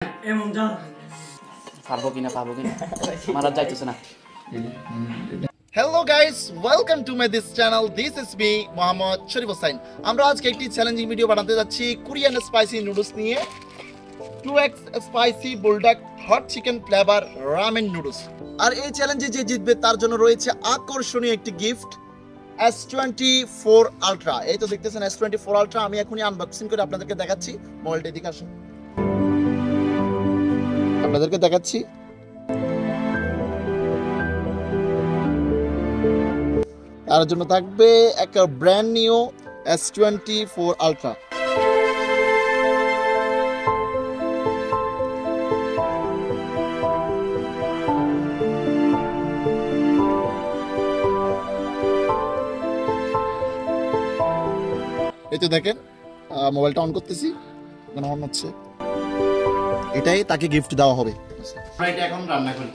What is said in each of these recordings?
Hello guys, welcome to my this channel. This is me, Mohammad Sharif Hussain. আমরা আজকে একটি challenging video বানাতে যাচ্ছি কোরিয়ান স্পাইসি নুডলস নিয়ে 2x spicy Buldak hot chicken flavour ramen noodles. আর এই চ্যালেঞ্জে যে জিতবে তার জন্য রয়েছে আকর্ষণীয় একটি গিফট S24 Ultra। এই তো দেখতেছেন S24 Ultra। আমি এখনই আনবক্সিং করে আপনাদেরকে দেখাচ্ছি। মোবাইলটা এদিকে আসুন, আপনাদেরকে দেখাচ্ছি। তার জন্য থাকবে একটা ব্র্যান্ড নিউ S24 Ultra। এই তো দেখেন মোবাইলটা অন করতেছি, এখন অন হচ্ছে। এটাই তাকে গিফট দেওয়া হবে। এটা এখন রান্না করি।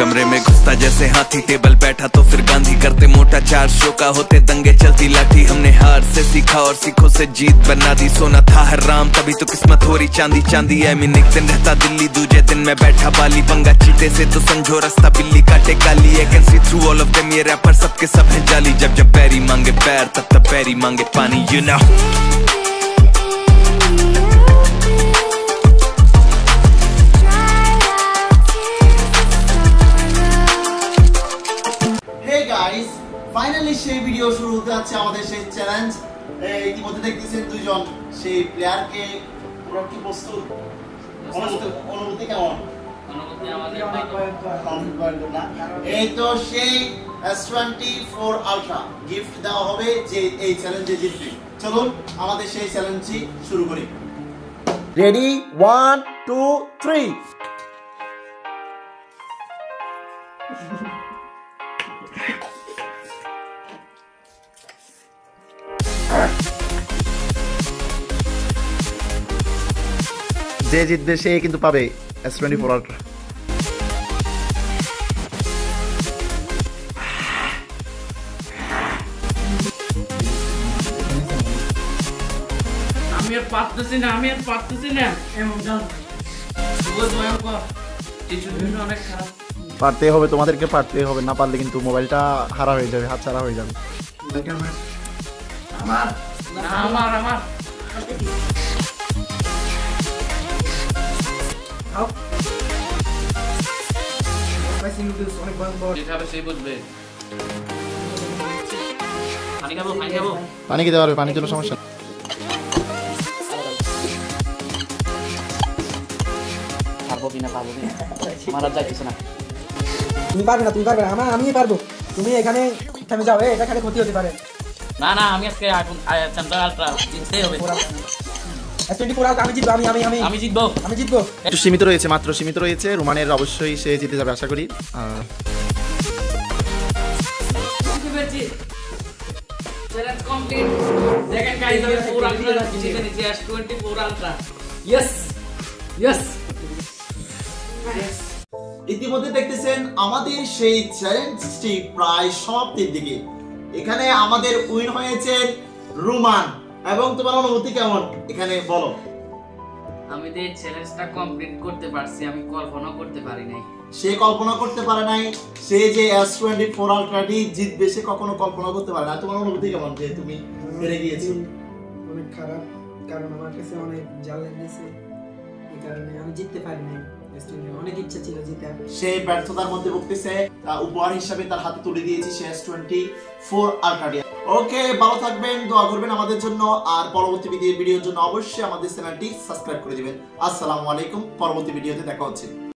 कमरे में घुसता जैसे हाथी टेबल बैठा तो फिर गांधी करते मोटा 4 शो का होते दंगे चलती लाठी। हमने हार से सीखा और सीखों से जीत बना दी। सोना था हराम तभी तो किस्मत हो रही चांदी चांदी। आई मीन एक दिन रहता दिल्ली दूजे दिन में बैठा बाली। पंगा चीते से तो समझो रास्ता बिल्ली काटे काली। I can see through all of them ये रैपर सबके सब है जाली। जब जब बैरी मांगे पैर तब तब बैरी मांगे पानी यू नो। ফাইনালি সেই ভিডিও শুরু হতে যাচ্ছে আমাদের সেই চ্যালেঞ্জ। ইতিমধ্যে দেখতেছেন দুইজন সেই প্লেয়ারকে পুরো কি প্রস্তুত, অনুভূতি কেমন? অনুভূতি আমাদের এই তো সেই S24 Ultra গিফট দেওয়া হবে যে এই চ্যালেঞ্জে জিতবে। চলুন আমাদের সেই চ্যালেঞ্জটি শুরু করি। রেডি 1 2 3। যে জিতবে সে কিন্তু পাবে S24 Ultra। আমি আর পারতেছি না এমন জান অনেক খারাপ। পারতে হবে, তোমাদেরকে পারতে হবে, না পারলে কিন্তু মোবাইলটা হারা হয়ে যাবে, হাতছাড়া হয়ে যাবে। আমার পানি খেতে পারবে, পানির জন্য সমস্যা। তুমি পারবে না, আমি পারবো। তুমি এখানে থেমে যাও, এটা খালি ক্ষতি হতে পারে। না আমি আজকে আলট্রা জিততেই হবে। আমি জিতবো। একটু সীমিত রয়েছে, মাত্র সীমিত রয়েছে। রোমানের অবশ্যই সে জিতে যাবে আশা করি। ইতিমধ্যে দেখতেছেন আমাদের সেই চ্যালেঞ্জটি প্রায় সমাপ্তির দিকে। এখানে আমাদের উইন হয়েছে রোমান। এবং তোমার অনুভূতি কেমন এখানে বলো? আমি তো এই চ্যালেঞ্জটা কমপ্লিট করতে পারছি, আমি কল্পনা করতে পারি নাই। সে কল্পনা করতে পারে নাই সে যে S24 Ultra-টি জিতবে, সে কখনো কল্পনা করতে পারে না। তোমার অনুভূতি কেমন যে তুমি হেরে গিয়েছো? অনেক খারাপ, কারণ আমার কাছে অনেক জাল লেগেছে, এই কারণে আমি জিততে পারি নাই। অনেক ইচ্ছা ছিল জিতার। সে ব্যর্থতার মধ্যে ভুগতেছে। উপহার হিসেবে তার হাতে তুলে দিয়েছি সে S24 Ultra-টি। ওকে, ভালো থাকবেন, দোয়া করবেন আমাদের জন্য। আর পরবর্তী ভিডিওর জন্য অবশ্যই আমাদের চ্যানেলটি সাবস্ক্রাইব করে দিবেন। আসসালামু আলাইকুম। পরবর্তী ভিডিওতে দেখা হচ্ছে।